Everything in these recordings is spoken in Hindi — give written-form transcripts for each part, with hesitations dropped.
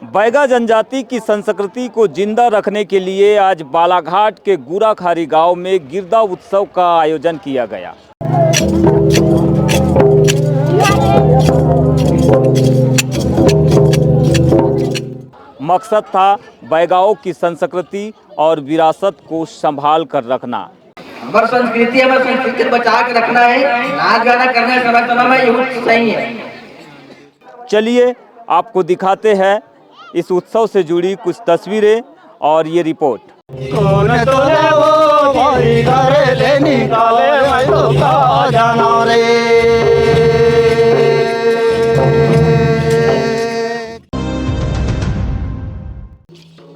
बैगा जनजाति की संस्कृति को जिंदा रखने के लिए आज बालाघाट के गुराखारी गांव में गिरदा उत्सव का आयोजन किया गया। मकसद था बैगाओं की संस्कृति और विरासत को संभाल कर रखना। हमारी संस्कृति बचा के रखना है। नाच गाना करना समय में ये सही है। चलिए आपको दिखाते हैं इस उत्सव से जुड़ी कुछ तस्वीरें और ये रिपोर्ट।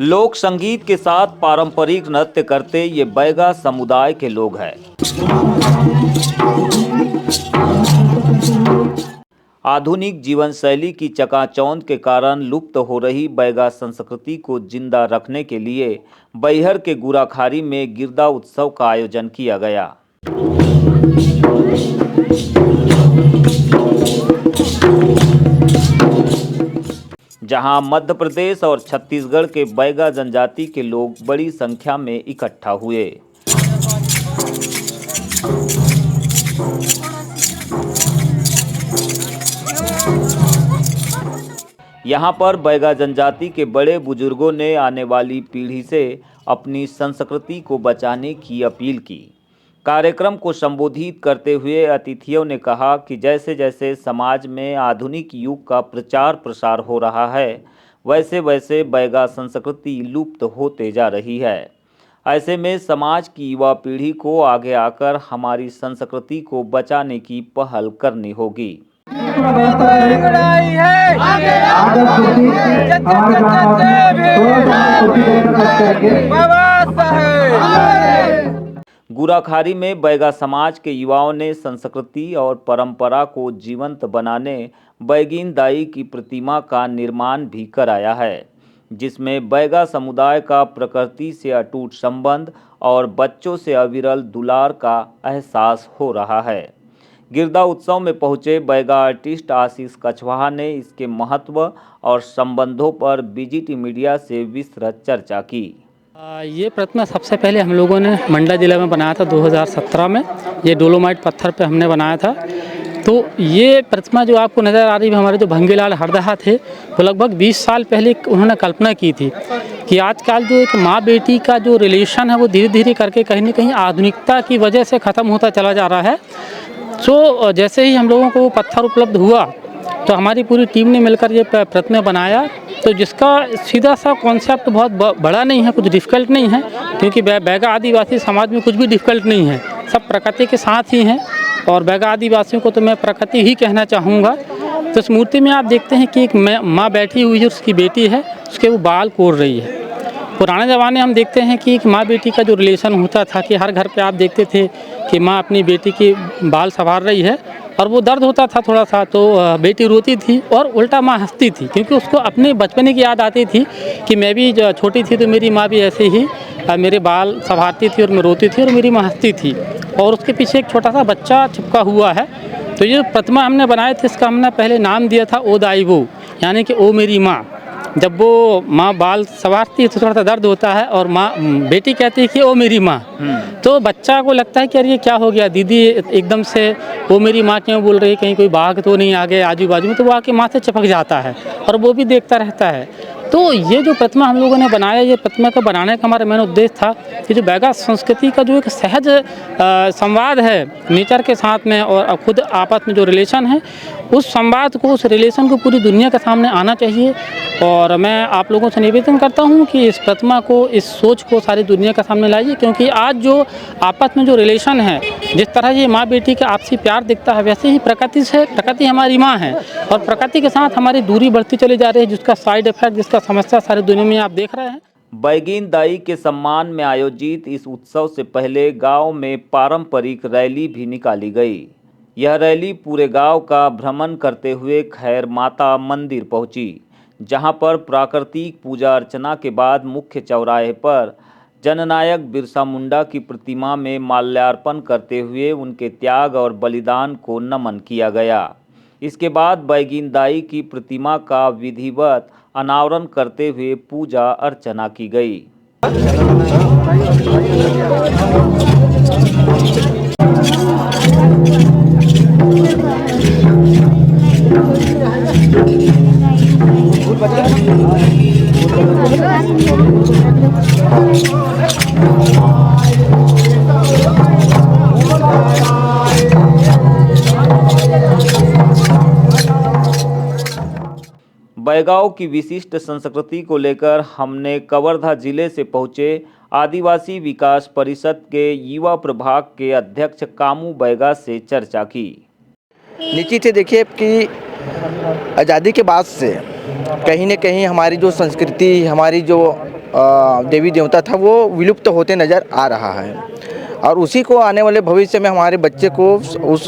लोक संगीत के साथ पारंपरिक नृत्य करते ये बैगा समुदाय के लोग हैं। आधुनिक जीवन शैली की चकाचौंध के कारण लुप्त हो रही बैगा संस्कृति को जिंदा रखने के लिए बैहर के गुराखारी में गिरदा उत्सव का आयोजन किया गया। जहां मध्य प्रदेश और छत्तीसगढ़ के बैगा जनजाति के लोग बड़ी संख्या में इकट्ठा हुए। यहाँ पर बैगा जनजाति के बड़े बुजुर्गों ने आने वाली पीढ़ी से अपनी संस्कृति को बचाने की अपील की। कार्यक्रम को संबोधित करते हुए अतिथियों ने कहा कि जैसे जैसे समाज में आधुनिक युग का प्रचार प्रसार हो रहा है, वैसे वैसे बैगा संस्कृति लुप्त होते जा रही है। ऐसे में समाज की युवा पीढ़ी को आगे आकर हमारी संस्कृति को बचाने की पहल करनी होगी। गुराखारी में बैगा समाज के युवाओं ने संस्कृति और परंपरा को जीवंत बनाने बैगिन दाई की प्रतिमा का निर्माण भी कराया है, जिसमें बैगा समुदाय का प्रकृति से अटूट संबंध और बच्चों से अविरल दुलार का एहसास हो रहा है। गिरदा उत्सव में पहुंचे बैगा आर्टिस्ट आशीष कछवाहा ने इसके महत्व और संबंधों पर बीजीटी मीडिया से विस्तृत चर्चा की। ये प्रतिमा सबसे पहले हम लोगों ने मंडला जिला में बनाया था 2017 में। ये डोलोमाइट पत्थर पे हमने बनाया था। तो ये प्रतिमा जो आपको नज़र आ रही है, हमारे जो भंगीलाल हरदहा थे, वो लगभग 20 साल पहले उन्होंने कल्पना की थी कि आजकल जो एक माँ बेटी का जो रिलेशन है वो धीरे धीरे करके कहीं ना कहीं आधुनिकता की वजह से ख़त्म होता चला जा रहा है। तो जैसे ही हम लोगों को वो पत्थर उपलब्ध हुआ तो हमारी पूरी टीम ने मिलकर ये प्रतिमा बनाया। तो जिसका सीधा सा कॉन्सेप्ट बहुत बड़ा नहीं है, कुछ डिफ़िकल्ट नहीं है, क्योंकि बैगा आदिवासी समाज में कुछ भी डिफ़िकल्ट नहीं है, सब प्रकृति के साथ ही हैं। और बैगा आदिवासियों को तो मैं प्रकृति ही कहना चाहूँगा। तो इस मूर्ति में आप देखते हैं कि एक माँ बैठी हुई है, उसकी बेटी है, उसके वो बाल कोड़ रही है। पुराने ज़माने हम देखते हैं कि एक माँ बेटी का जो रिलेशन होता था कि हर घर पे आप देखते थे कि माँ अपनी बेटी के बाल संवार रही है और वो दर्द होता था थोड़ा सा, तो बेटी रोती थी और उल्टा माँ हंसती थी, क्योंकि उसको अपने बचपने की याद आती थी कि मैं भी छोटी थी तो मेरी माँ भी ऐसे ही मेरे बाल संवारती थी और मैं रोती थी और मेरी माँ हंसती थी। और उसके पीछे एक छोटा सा बच्चा चिपका हुआ है। तो ये प्रतिमा हमने बनाए थे, इसका हमने पहले नाम दिया था ओ दाई वो, यानी कि ओ मेरी माँ। जब वो माँ बाल संवारती है तो थोड़ा सा दर्द होता है और माँ बेटी कहती है कि ओ मेरी माँ। तो बच्चा को लगता है कि यार ये क्या हो गया, दीदी एकदम से वो मेरी माँ क्यों बोल रही है, कहीं कोई बाघ तो नहीं आ गया आजू बाजू में। तो वो आके माँ से चिपक जाता है और वो भी देखता रहता है। तो ये जो प्रतिमा हम लोगों ने बनाया, ये प्रतिमा का बनाने का हमारा मेन उद्देश्य था कि जो बैगा संस्कृति का जो एक सहज संवाद है नेचर के साथ में और खुद आपस में जो रिलेशन है, उस संवाद को, उस रिलेशन को पूरी दुनिया के सामने आना चाहिए। और मैं आप लोगों से निवेदन करता हूँ कि इस प्रतिमा को, इस सोच को सारी दुनिया के सामने लाइए, क्योंकि आज जो आपस में जो रिलेशन है, जिस तरह ये माँ बेटी का आपसी प्यार दिखता है, वैसे ही प्रकृति हमारी माँ है और प्रकृति के साथ हमारी दूरी बढ़ती चली जा रही है, जिसका साइड इफेक्ट, जिसका समस्या सारी दुनिया में आप देख रहे हैं। बैगिन दाई के सम्मान में आयोजित इस उत्सव से पहले गांव में पारंपरिक रैली भी निकाली गई। यह रैली पूरे गांव का भ्रमण करते हुए खैर माता मंदिर पहुंची, जहां पर प्राकृतिक पूजा अर्चना के बाद मुख्य चौराहे पर जननायक बिरसा मुंडा की प्रतिमा में माल्यार्पण करते हुए उनके त्याग और बलिदान को नमन किया गया। इसके बाद बैगिन दाई की प्रतिमा का विधिवत अनावरण करते हुए पूजा अर्चना की गई। बैगांव की विशिष्ट संस्कृति को लेकर हमने कवर्धा जिले से पहुंचे आदिवासी विकास परिषद के युवा प्रभाग के अध्यक्ष कामू बैगा से चर्चा की। निश्चित से देखिए कि आज़ादी के बाद से कहीं न कहीं हमारी जो संस्कृति, हमारी जो देवी देवता था वो विलुप्त होते नज़र आ रहा है और उसी को आने वाले भविष्य में हमारे बच्चे को उस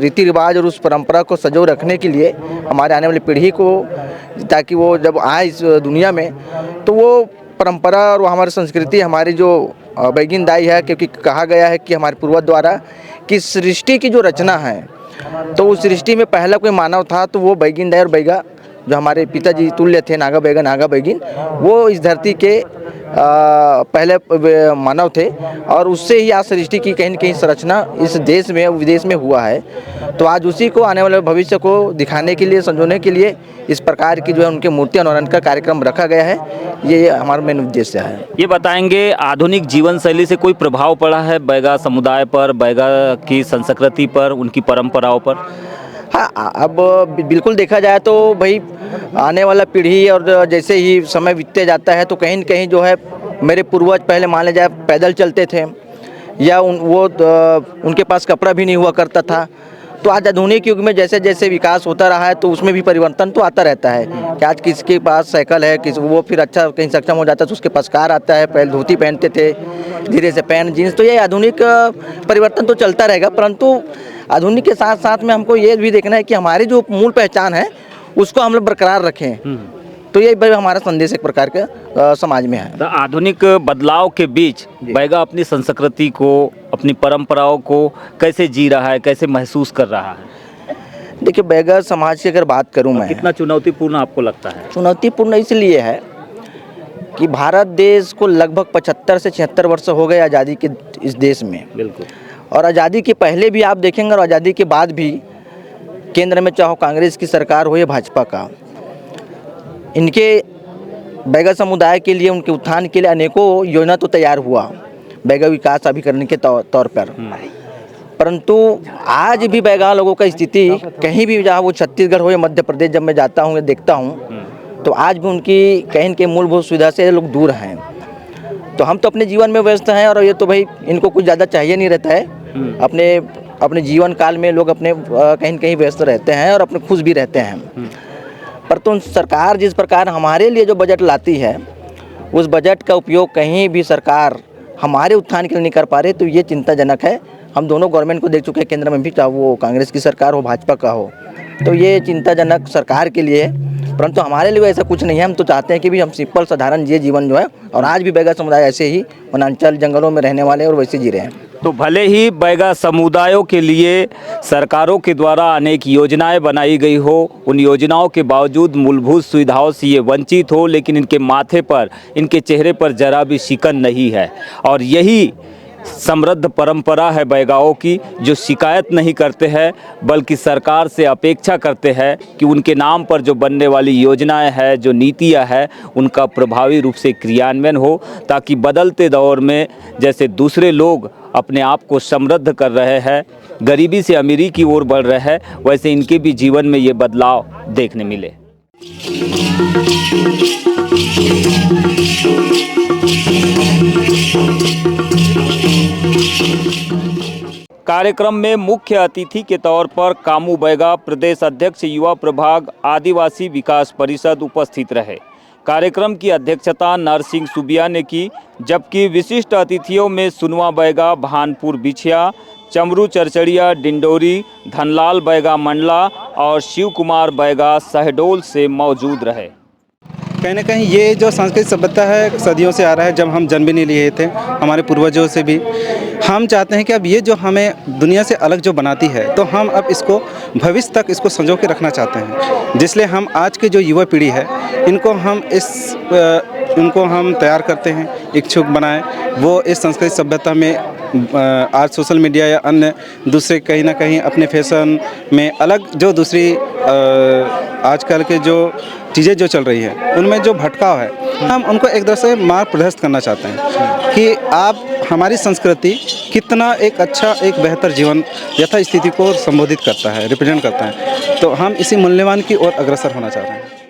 रीति रिवाज और उस परंपरा को सजो रखने के लिए हमारे आने वाली पीढ़ी को, ताकि वो जब आए इस दुनिया में तो वो परंपरा और वो हमारी संस्कृति, हमारी जो बैगिन दाई है, क्योंकि कहा गया है कि हमारे पूर्वज द्वारा कि सृष्टि की जो रचना है तो उस सृष्टि में पहला कोई मानव था तो वो बैगिन दाई और बैगा जो हमारे पिताजी तुल्य थे, नागा बैगा नागा बैगिन, वो इस धरती के पहले मानव थे और उससे ही आज सृष्टि की कहीं न कहीं संरचना इस देश में विदेश में हुआ है। तो आज उसी को आने वाले भविष्य को दिखाने के लिए, संजोने के लिए इस प्रकार की जो है उनके मूर्ति अनावरण का कार्यक्रम रखा गया है। ये हमारा मेन उद्देश्य है। ये बताएंगे, आधुनिक जीवन शैली से कोई प्रभाव पड़ा है बैगा समुदाय पर, बैगा की संस्कृति पर, उनकी परंपराओं पर? हाँ, अब बिल्कुल देखा जाए तो भाई आने वाला पीढ़ी और जैसे ही समय बीतते जाता है तो कहीं न कहीं जो है मेरे पूर्वज पहले मान लिया जाए पैदल चलते थे या उनके पास कपड़ा भी नहीं हुआ करता था। तो आज आधुनिक युग में जैसे जैसे विकास होता रहा है तो उसमें भी परिवर्तन तो आता रहता है कि आज किसके पास साइकिल है, वो फिर अच्छा कहीं सक्षम हो जाता है तो उसके पास कार आता है। पहले धोती पहनते थे, धीरे से पैंट जीन्स, तो ये आधुनिक परिवर्तन तो चलता रहेगा, परंतु आधुनिक के साथ साथ में हमको ये भी देखना है कि हमारी जो मूल पहचान है उसको हम लोग बरकरार रखें। तो ये भाई हमारा संदेश एक प्रकार का समाज में है। तो आधुनिक बदलाव के बीच बैगा अपनी संस्कृति को, अपनी परंपराओं को कैसे जी रहा है, कैसे महसूस कर रहा है? देखिए, बैगा समाज की अगर बात करूं मैं, कितना चुनौतीपूर्ण आपको लगता है? चुनौतीपूर्ण इसलिए है कि भारत देश को लगभग 75 से 76 वर्ष हो गए आज़ादी के इस देश में। बिल्कुल। और आज़ादी के पहले भी आप देखेंगे और आज़ादी के बाद भी केंद्र में चाहे कांग्रेस की सरकार हो या भाजपा का, इनके बैगा समुदाय के लिए, उनके उत्थान के लिए अनेकों योजना तो तैयार हुआ बैगा विकास अभिकरण के तौर पर, परंतु आज भी बैगा लोगों का स्थिति कहीं भी, जहाँ वो छत्तीसगढ़ हो या मध्य प्रदेश, जब मैं जाता हूँ या देखता हूँ तो आज भी उनकी कहीं न कहीं मूलभूत सुविधा से लोग दूर हैं। तो हम तो अपने जीवन में व्यस्त हैं और ये तो भाई इनको कुछ ज़्यादा चाहिए नहीं रहता है। अपने जीवन काल में लोग अपने कहीं न कहीं व्यस्त रहते हैं और अपने खुश भी रहते हैं। पर तो सरकार जिस प्रकार हमारे लिए जो बजट लाती है उस बजट का उपयोग कहीं भी सरकार हमारे उत्थान के लिए नहीं कर पा रहे, तो ये चिंताजनक है। हम दोनों गवर्नमेंट को देख चुके हैं, केंद्र में भी, चाहे वो कांग्रेस की सरकार हो, भाजपा का हो, तो ये चिंताजनक सरकार के लिए है। परंतु हमारे लिए ऐसा कुछ नहीं है। हम तो चाहते हैं कि भी हम सिंपल साधारण ये जीवन जो है, और आज भी बैगा समुदाय ऐसे ही वनांचल जंगलों में रहने वाले और वैसे जी रहे हैं। तो भले ही बैगा समुदायों के लिए सरकारों के द्वारा अनेक योजनाएं बनाई गई हो, उन योजनाओं के बावजूद मूलभूत सुविधाओं से ये वंचित हो, लेकिन इनके माथे पर, इनके चेहरे पर जरा भी शिकन नहीं है। और यही समृद्ध परंपरा है बैगाओं की, जो शिकायत नहीं करते हैं बल्कि सरकार से अपेक्षा करते हैं कि उनके नाम पर जो बनने वाली योजनाएं हैं, जो नीतियां हैं, उनका प्रभावी रूप से क्रियान्वयन हो, ताकि बदलते दौर में जैसे दूसरे लोग अपने आप को समृद्ध कर रहे हैं, गरीबी से अमीरी की ओर बढ़ रहे हैं, वैसे इनके भी जीवन में ये बदलाव देखने मिले। कार्यक्रम में मुख्य अतिथि के तौर पर कामू बैगा, प्रदेश अध्यक्ष युवा प्रभाग आदिवासी विकास परिषद उपस्थित रहे। कार्यक्रम की अध्यक्षता नरसिंह सुबिया ने की, जबकि विशिष्ट अतिथियों में सुनवा बैगा भानपुर बिछिया, चमरू चरचड़िया डिंडोरी, धनलाल बैगा मंडला और शिव कुमार बैगा शहडोल से मौजूद रहे। कहीं ना कहीं ये जो सांस्कृतिक सभ्यता है सदियों से आ रहा है, जब हम जन्म भी नहीं लिए थे हमारे पूर्वजों से भी। हम चाहते हैं कि अब ये जो हमें दुनिया से अलग जो बनाती है, तो हम अब इसको भविष्य तक इसको संजो के रखना चाहते हैं। जिसलिए हम आज के जो युवा पीढ़ी है इनको हम तैयार करते हैं, इच्छुक बनाएं, वो इस सांस्कृतिक सभ्यता में आज सोशल मीडिया या अन्य दूसरे कहीं ना कहीं अपने फैशन में अलग जो दूसरी आजकल के जो चीज़ें जो चल रही है उनमें जो भटकाव है, हम उनको एक तरह से मार्ग प्रशस्त करना चाहते हैं कि आप हमारी संस्कृति कितना एक अच्छा एक बेहतर जीवन यथा स्थिति को संबोधित करता है, रिप्रेजेंट करता है। तो हम इसी मूल्यवान की ओर अग्रसर होना चाह रहे हैं।